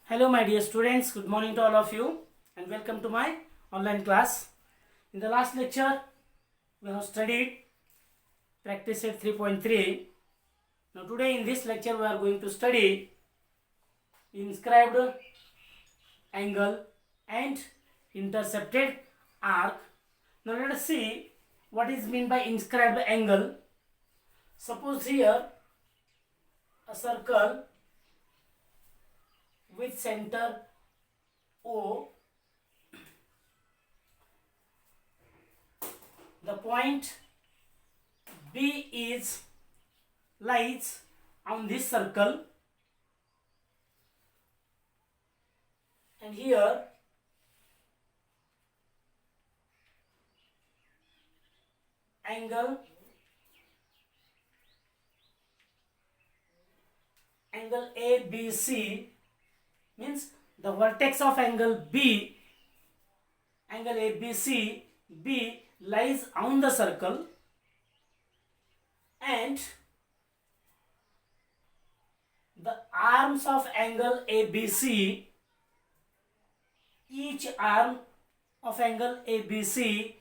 Hello my dear students, good morning to all of you and welcome to my online class. In the last lecture we have studied practice set 3.3. Now today in this lecture we are going to study inscribed angle and intercepted arc. Now let us see what is meant by inscribed angle. Suppose here a circle with center O, the point B lies on this circle, and here angle ABC means the vertex of angle ABC B lies on the circle, and the arms of angle ABC, each arm of angle ABC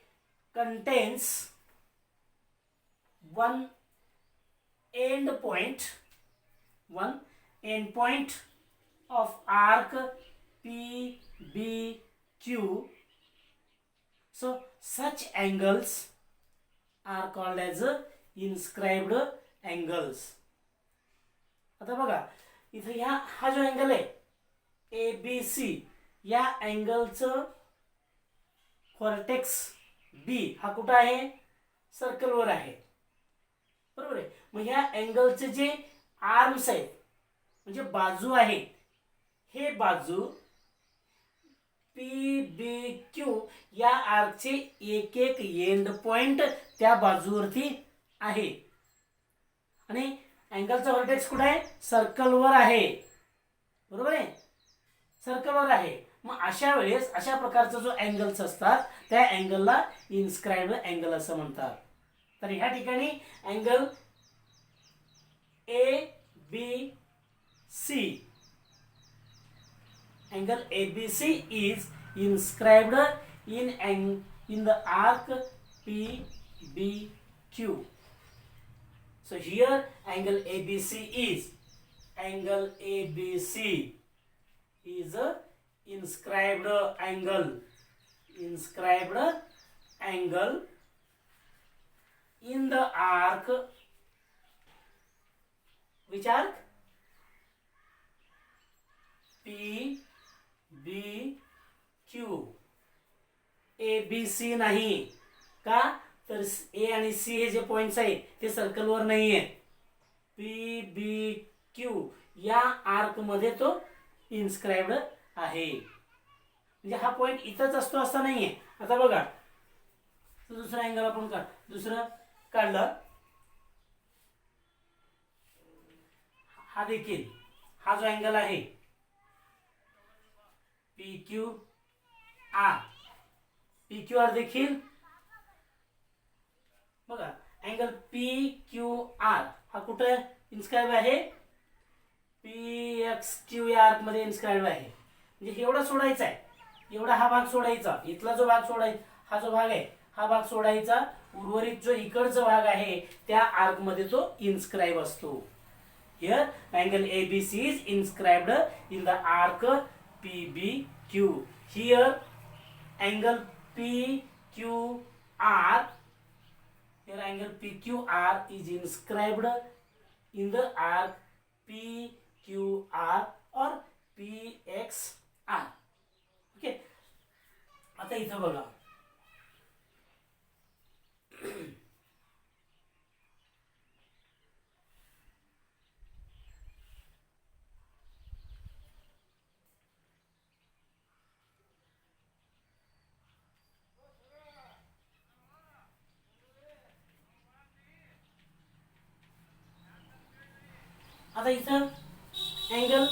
contains one end point of arc PBQ. So such angles are called as inscribed angles. आता बघा इथे हा जो angle आहे ABC, या अँगलचं vertex B हा कुठं आहे, सर्कलवर आहे, बरोबर आहे. मग ह्या अँगलचे जे आर्म्स आहेत म्हणजे बाजू आहेत, हे बाजू PBQ या आर्कचे एक एक एंड पॉइंट त्या बाजूवरती आहे, आणि अँगलचा व्हर्टेक्स कुठे आहे, सर्कलवर आहे, बरोबर आहे, सर्कलवर आहे. मग अशा वेळेस अशा प्रकारचा जो अँगल्स असतात त्या अँगलला इन्स्क्राइब्ड अँगल असं म्हणतात. तर ह्या ठिकाणी angle ABC is inscribed in the arc PBQ. So here angle ABC is a inscribed angle in the arc. Which arc? PBQ. ABC नाही का, तर A आणि C हे जे पॉइंट्स आहेत ते सर्कलवर नाही आहेत. PBQ या आर्क मध्ये तो इन्स्क्राइब्ड आहे, म्हणजे हा पॉइंट इथंच असतो असं नाहीये. आता बघा दुसरा अँगल आपण दुसरं काढलं, हा देखील हा जो अँगल आहे PQR देखील बघा अँगल PQR हा कुठे इन्स्क्राइब आहे, PXQ या आर्क मध्ये इन्स्क्राइब आहे. म्हणजे एवढा सोडायचा आहे, एवढा हा भाग सोडायचा, इथला जो भाग सोडायचा, हा जो भाग आहे हा भाग सोडायचा, उर्वरित जो इकडचा भाग आहे त्या आर्क मध्ये तो इन्स्क्राइब असतो. Here angle ABC is inscribed in the arc PBQ. Here angle PQR is inscribed in the arc PQR or PXR. Okay. आता इथं बघा आता इथं अँगल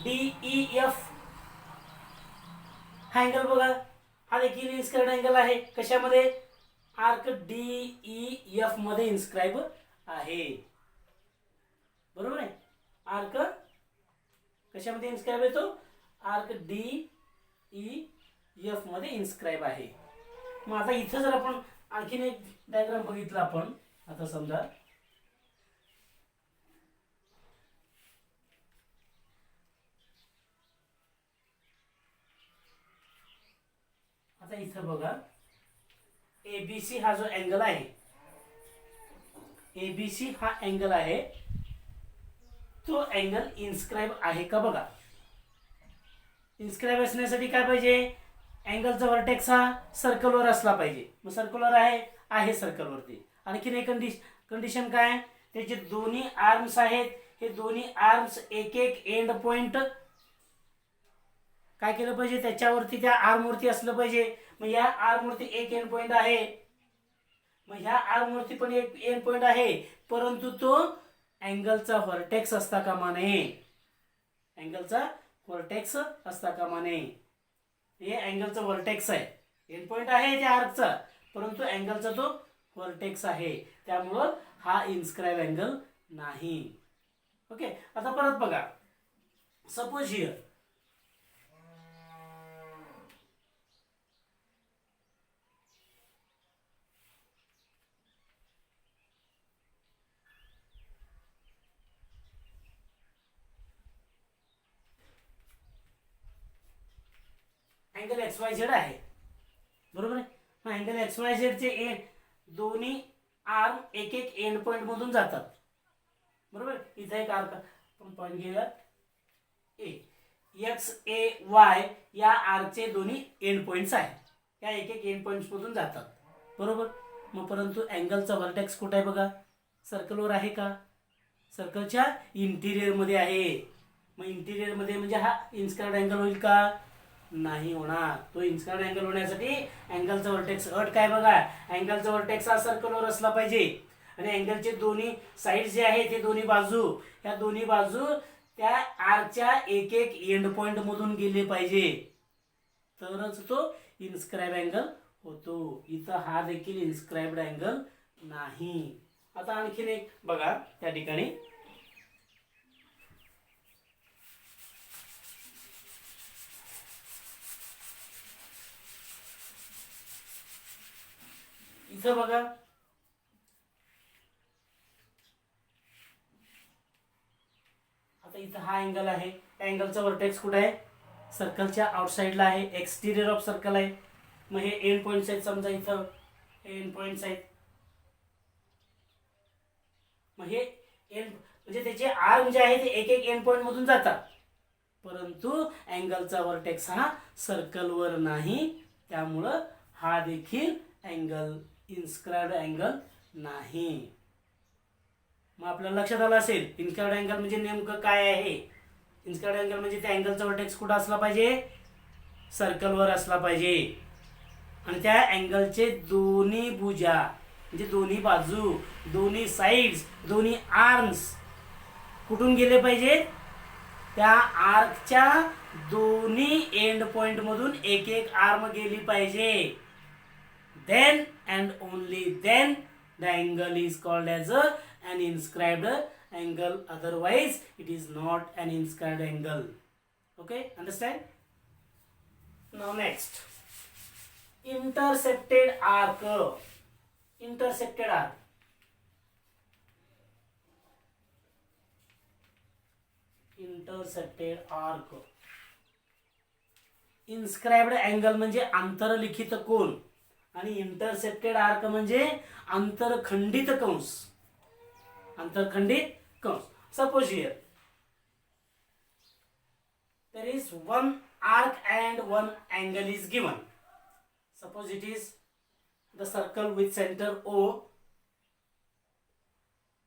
DEF हा अँगल बघा, हा देखील इन्स्क्राइब्ड अँगल आहे. कशामध्ये, आर्क DEF मध्ये इन्स्क्राइब आहे, बरोबर आहे. आर्क कशामध्ये इन्स्क्राइब येतो, आर्क डी ई एफ मध्ये इन्स्क्राईब आहे. मग आता इथं जर आपण आणखीन एक डायग्राम बघितला आपण, आता समजा आता इथं बघा एबीसी हा जो अँगल आहे, एबीसी हा अँगल आहे, तो अँगल इन्स्क्राईब आहे का बघा. इन्स्क्राईब असण्यासाठी काय पाहिजे, अँगलचा व्हर्टेक्स हा सर्कलवर असला पाहिजे. मग सर्कलवर आहे सर्कलवरती. आणखीन एक कंडिशन काय, त्याचे दोन्ही आर्म्स आहेत, हे दोन्ही आर्म्स एक एक एंड पॉइंट काय केलं पाहिजे, त्याच्यावरती त्या आर्मवरती असलं पाहिजे. मग या आर्मवरती एक एंड पॉइंट आहे, मग ह्या आर्मवरती पण एक एंड पॉइंट आहे, परंतु तो अँगलचा व्हर्टेक्स असता कामा नये. अँगलचा व्हर्टेक्स असता कामा नये. हे अँगलचा व्हर्टेक्स आहे, एंड पॉइंट आहे त्या आर्कचा, परंतु अँगलचा तो व्हर्टेक्स आहे, त्यामुळं हा इन्स्क्राईब अँगल नाही. ओके. आता परत बघा, suppose here angle x Y Z आहे, बरोबर आहे. मग अँगल एक्स वाय झेडचे एंड दोन्ही आर्म एक एक एंड पॉइंट मधून जातात, बरोबर. इथं एक आर्क आपण पॉइंट घेऊया ए, एक्स ए वाय या आर्कचे दोन्ही एंड पॉइंट्स आहेत, या एक एक एंड पॉइंट्स मधून जातात, बरोबर. मग परंतु अँगलचा व्हर्टेक्स कुठे आहे बघा, सर्कलवर आहे का, सर्कलच्या इंटिरियर मध्ये आहे. मग इंटिरियर मध्ये म्हणजे हा इन्स्क्राईब्ड अँगल होईल का, नाही होणार. तो इन्स्क्राईब्ड अँगल होण्यासाठी अँगलचा व्हर्टेक्स अट काय बघा, अँगलचा व्हर्टेक्स हा सर्कलवर असला पाहिजे, आणि अँगलचे दोन्ही साइड जे आहेत ते दोन्ही बाजू, या दोन्ही बाजू त्या आर्कच्या एक एक एंड पॉइंट मधून गेले पाहिजे, तरच तो इन्स्क्राईब अँगल होतो. इथं हा देखील इन्स्क्राईब्ड अँगल नाही. आता आणखीन एक बघा त्या ठिकाणी, इथं बघा आता इथं हा अँगल आहे, अँगलचा व्हर्टेक्स कुठे आहे, सर्कलच्या आउटसाइडला आहे, एक्सटिरियर ऑफ सर्कल आहे. मग हे एंड पॉइंट्स आहेत, समजा इथं एंड पॉइंट्स आहेत. मग हे एंड म्हणजे त्याचे आर्म जे आहे ते एक एक एंड पॉइंट मधून जातात, परंतु अँगलचा व्हर्टेक्स हा सर्कलवर नाही, त्यामुळं हा देखील अँगल इन्स्क्राईब्ड अँगल नाही. मग आपल्याला लक्षात आलं असेल इन्स्क्राईब्ड अँगल म्हणजे नेमकं काय आहे. इन्स्क्राईब्ड अँगल म्हणजे त्या अँगलचा व्हर्टेक्स कुठं असला पाहिजे, सर्कलवर असला पाहिजे, आणि त्या अँगलचे दोन्ही भुजा म्हणजे दोन्ही बाजू, दोन्ही साइड्स, दोन्ही आर्म्स कुठून गेले पाहिजे, त्या आर्कच्या दोन्ही एंड पॉइंट मधून एक एक आर्म गेली पाहिजे. then and only then the angle is called as an inscribed angle, otherwise it is not an inscribed angle. Okay, understand? Now next, intercepted arc. Intercepted arc, intercepted arc. Inscribed angle म्हणजे आंतरलिखित कोन, आणि intercepted arc म्हणजे अंतरखंडित कंस. अंतरखंडित कंस. Suppose here there is one arc and one angle is given. Suppose it is the circle with center O.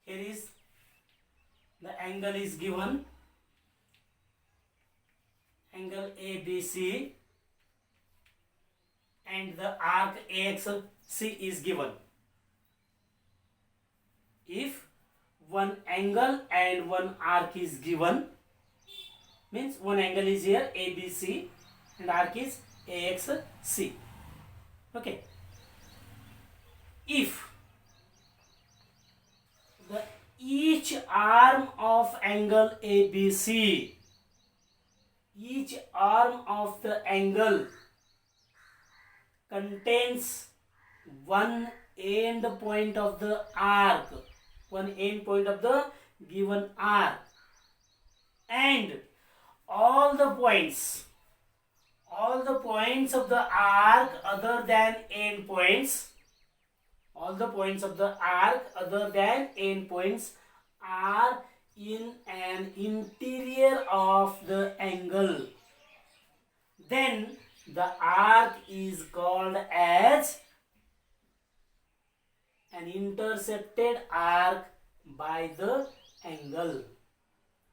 Here is the angle is given, angle ABC, and the arc AXC is given. If one angle and one arc is given, means one angle is here ABC and arc is AXC. Okay. If the each arm of angle ABC, each arm of the angle contains one end point of the arc, one end point of the given arc, and all the points of the arc other than end points, all the points of the arc other than end points are in an interior of the angle. Then the arc is called as an intercepted arc by the angle.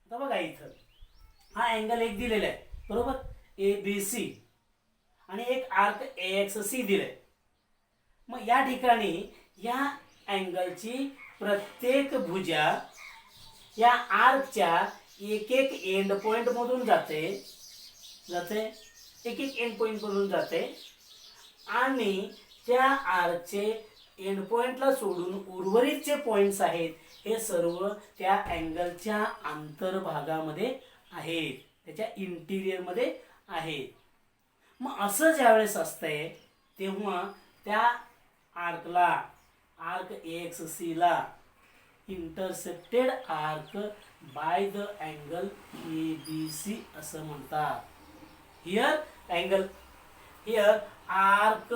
आता बघा इथं हा angle एक दिलेला आहे बरोबर, ABC, आणि एक आर्क AXC दिलाय. मग या ठिकाणी या अँगलची प्रत्येक भुजा या आर्कच्या एक एक एंड पॉइंट मधून जाते एक एक एंड पॉइंट मधून जाते, आणि त्या आर्कचे एंड पॉइंटला सोडून उर्वरित जे पॉइंट्स आहेत हे सर्व त्या अँगलच्या अंतर्भागामध्ये आहेत, त्याच्या इंटिरियर मध्ये आहेत. मग असं ज्यावेळेस असतंय तेव्हा त्या आर्कला, आर्क AXC ला intercepted arc by the angle ABC असं म्हणतात. Here arc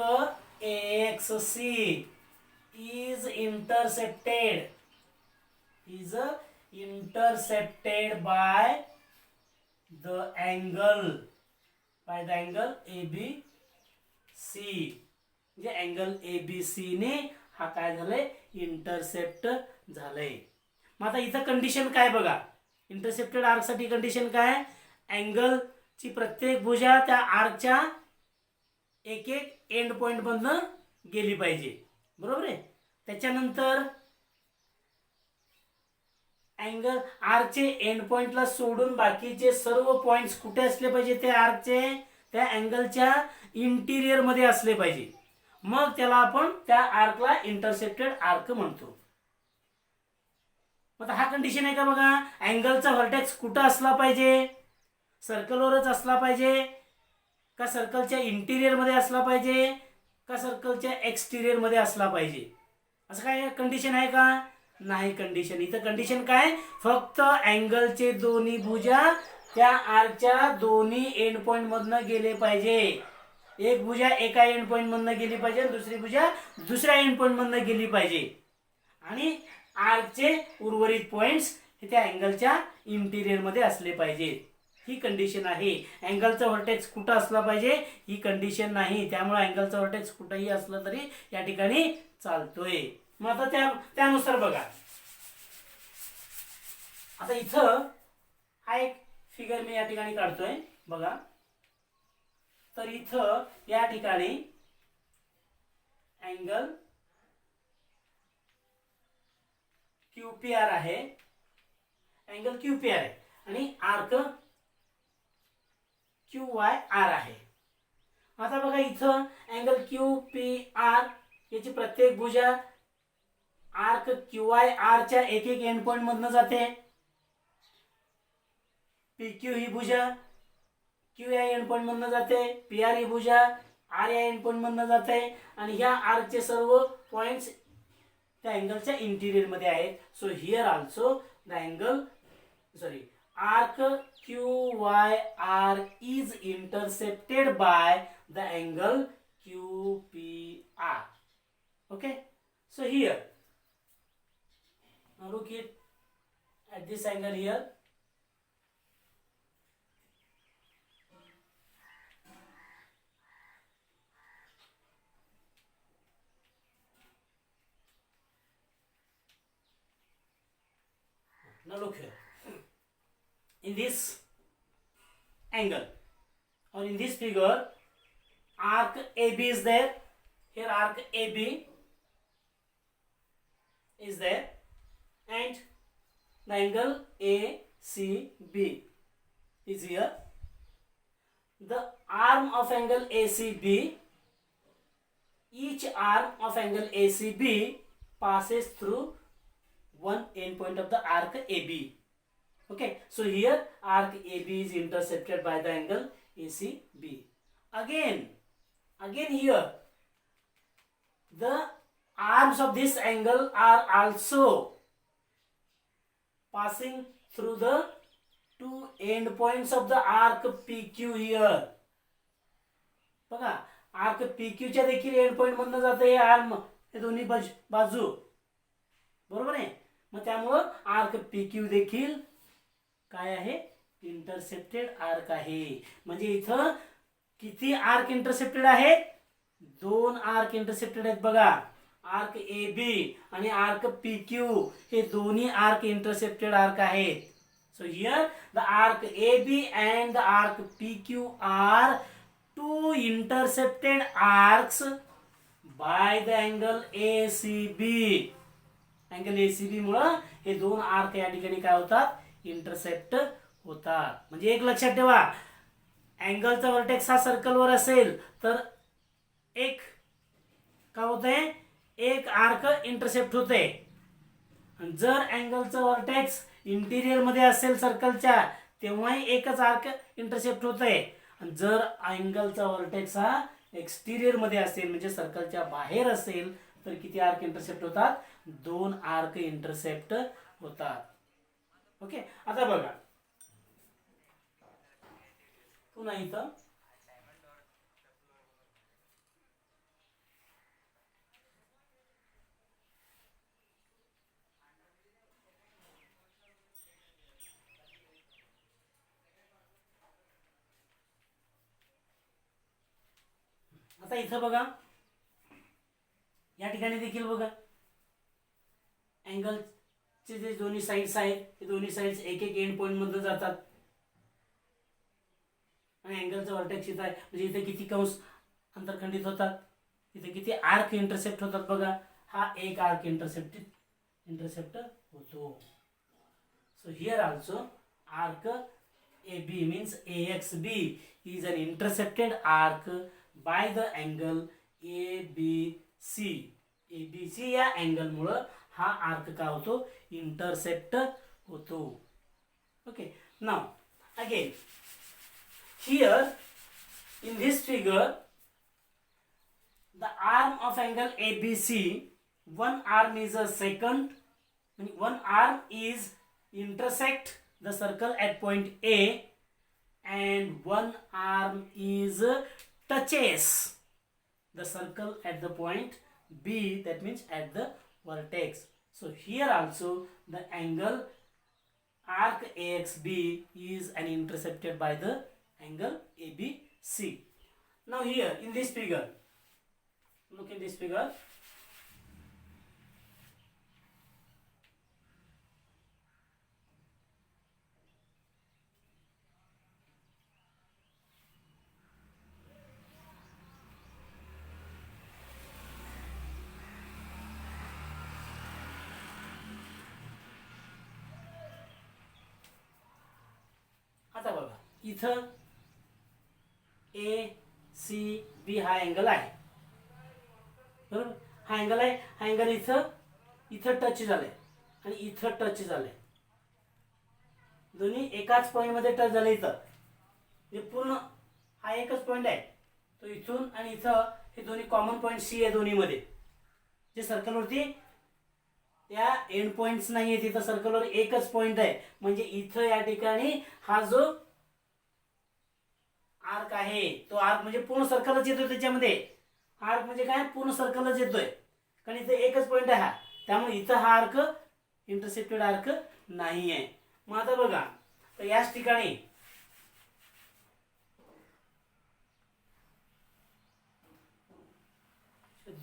AXC is intercepted by the angle ABC. म्हणजे अँगल ABC ने हा काय झालंय, इंटरसेप्ट झालंय. मग आता इथं कंडिशन काय बघा, इंटरसेप्टेड आर्क साठी कंडिशन काय, अँगल ची प्रत्येक भुजा त्या आर्कच्या एक एक एंड पॉइंट मधनं गेली पाहिजे, बरोबर आहे. त्याच्यानंतर अँगल आर्कचे एंड पॉइंटला सोडून बाकीचे सर्व पॉइंट्स कुठे असले पाहिजे, ते आर्कचे त्या अँगलच्या इंटिरियर मध्ये असले पाहिजे. मग त्याला आपण त्या आर्कला इंटरसेप्टेड आर्क म्हणतो. आता हा कंडिशन आहे का बघा, अँगलचा व्हर्टेक्स कुठं असला पाहिजे, सर्कलवरच असला पाहिजे का सर्कलच्या इंटिरियर मध्ये असला पाहिजे का सर्कलच्या एक्सटिरियर मध्ये असला पाहिजे, असं काय कंडिशन आहे का, नाही कंडिशन. इथं कंडिशन काय, फक्त अँगलचे दोन्ही भुजा त्या आर्कच्या दोन्ही एंड पॉइंट मधनं गेले पाहिजे. एक भुजा एका एंड पॉइंट मधनं गेली पाहिजे, दुसरी भुजा दुसऱ्या एंड पॉइंट मधनं गेली पाहिजे, आणि आर्कचे उर्वरित पॉइंट्स हे त्या अँगलच्या इंटिरियर मध्ये असले पाहिजेत. ही कंडिशन आहे. अँगलचा व्हर्टेक्स कुठं असला पाहिजे ही कंडिशन नाही, त्यामुळे अँगलचा व्हर्टेक्स कुठेही असलं तरी या ठिकाणी चालतोय. मग आता त्यानुसार बघा, आता इथं हा एक फिगर मी या ठिकाणी काढतोय बघा. तर इथं या ठिकाणी अँगल QPR आहे, अँगल QPR आहे, आणि आर्क QYR आहे. आता बघा इथं अँगल QPR याची प्रत्येक भुजा आर्क QYR च्या एक एक एंड पॉइंट मधनं जाते. PQ ही भुजा Q या एंड पॉइंट मधनं जाते, PR ही भुजा R या एंड पॉइंट मधनं जाते, आणि ह्या आर्कचे सर्व पॉइंट्स त्या अँगलच्या इंटिरियर मध्ये आहेत. So here also the arc QYR is intercepted by the angle QPR. Okay, so here now look at this angle here. Now look here. In this angle or in this figure, arc AB is there. Here arc AB is there, and the angle ACB is here. The arm of angle ACB, each arm of angle ACB passes through one end point of the arc AB. Okay, so here arc AB is intercepted by the angle ACB. Again here the arms of this angle are also passing through the two end points of the arc PQ here. बघा arc PQ च्या देखील end point मधून जाते हे arm, हे दोन्ही बाजू, बरोबर आहे. मग त्यामुळं आर्क PQ देखील काय आहे, इंटरसेप्टेड आर्क आहे. म्हणजे इथं किती आर्क इंटरसेप्टेड आहेत, दोन आर्क इंटरसेप्टेड आहेत बघा. आर्क AB आणि आर्क PQ हे दोन्ही आर्क इंटरसेप्टेड आर्क आहेत. So here the arc AB and the arc PQ are two intercepted arcs by the angle ACB. Angle ACB मुळे हे दोन आर्क या ठिकाणी काय होतात, इंटरसेप्ट होतात. म्हणजे एक लक्षात ठेवा, अँगलचा व्हर्टेक्स हा सर्कलवर असेल तर एक काय होतंय, एक आर्क इंटरसेप्ट होते. जर अँगलचं व्हर्टेक्स इंटिरियर मध्ये असेल सर्कलच्या तेव्हाही एकच आर्क इंटरसेप्ट होतंय. जर अँगलचा व्हर्टेक्स हा एक्सटिरियर मध्ये असेल म्हणजे सर्कलच्या बाहेर असेल तर किती आर्क इंटरसेप्ट होतात, दोन आर्क इंटरसेप्ट होतात. ओके, आता बघा पुन्हा इथं आता इथं बघा या ठिकाणी देखील बघा अँगलचे जे दोन्ही साइड्स आहेत ते दोन्ही साइड्स एक एक एंड पॉइंट मध्ये जातात आणि अँगलचा व्हर्टेक्स इथं आहे म्हणजे इथे किती कंस अंतरखंडित होतात, इथे किती आर्क इंटरसेप्ट होतात बघा. हा एक आर्क इंटरसेप्ट होतो. So here also arc AB means AXB is an intercepted arc by the angle ABC. ABC या अँगल मुळे हा आर्क का होतो, इंटरसेप्ट होतो. Okay, now again here in this figure the arm of angle ABC, one arm is a secant, one arm is intersect the circle at point A and one arm is touches the circle at the point B, that means at the vertex. So here also the angle arc AXB is an intercepted by the angle ABC. Now here in this figure, look in this figure. आता बघा इथं ACB हा angle आहे, बरोबर. हा angle आहे, हा angle इथं टच झालाय आणि इथं टच झालाय, दोन्ही एकाच पॉइंट मध्ये टच झाले. इथं हे पूर्ण हा एकच पॉइंट आहे, तो इथून आणि इथं हे दोन्ही कॉमन पॉइंट C आहे दोन्ही मध्ये. जे सर्कल वरती त्या एंड पॉइंट्स नाहीये, तिथं सर्कलवर एकच पॉइंट आहे. म्हणजे इथं या ठिकाणी हा जो आर्क आहे तो आर्क म्हणजे पूर्ण सर्कलच येतोय त्याच्यामध्ये. आर्क म्हणजे काय, पूर्ण सर्कलच येतोय कारण इथे एकच पॉइंट आहे हा, त्यामुळे इथं हा आर्क इंटरसेप्टेड आर्क नाही आहे. मग आता बघा तर याच ठिकाणी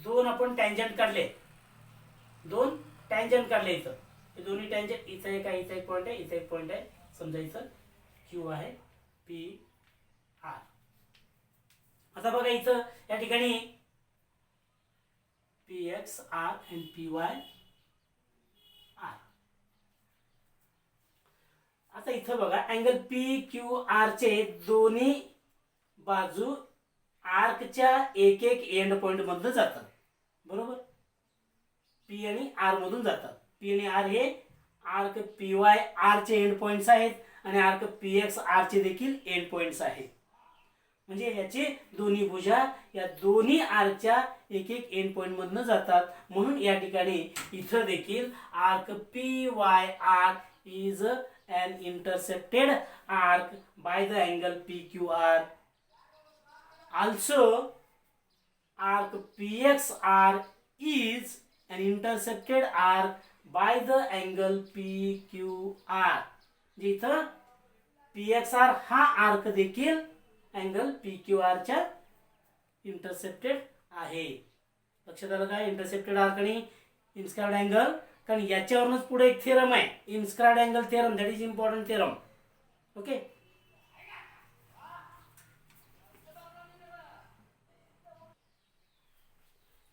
दोन आपण टँजंट काढले, दोन टँजंट काढले. इथं हे दोन्ही टँजंट, इथं एक आहे, इथं एक पॉइंट आहे, इथं एक पॉइंट आहे. समजा इथं Q आहे PR. आता बघा इथं या ठिकाणी PXR and PYR. आता इथं बघा अँगल PQR चे दोन्ही बाजू आर्कच्या एक एक एंड पॉइंट मधून जातात, बरोबर. P आणि R मधून जातात. P आणि R हे आर्क पी वाय आरचे एंड पॉइंट्स आहेत आणि आर्क पी एक्स आरचे देखील एंड पॉइंट्स आहेत. म्हणजे याचे दोन्ही भुजा या दोन्ही आर्कच्या एक एक एंड पॉइंट मधनं जातात. म्हणून या ठिकाणी इथं देखील arc P Y R is an intersected arc by the angle PQR. Also, arc PXR is an intersected arc by the angle PQR. जिथं PXR हा आर्क देखील अँगल PQR च्या इंटरसेप्टेड आहे. लक्षात आलं काय? इंटरसेप्टेड आर्क आणि इन्स्क्राइब्ड अँगल. कारण याच्यावरूनच पुढे एक थेरम आहे, inscribed angle theorem. That is important theorem. Okay,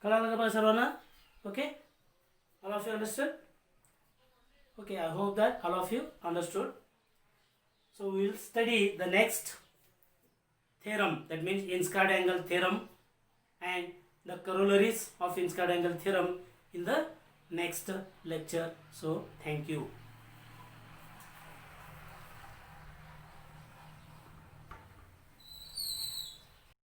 कळालं का बघा सर्वांना? Okay, all of you understood? Okay, I hope that all of you understood. So we will study the next theorem, that means inscribed angle theorem and the corollaries of inscribed angle theorem in the next lecture. So thank you.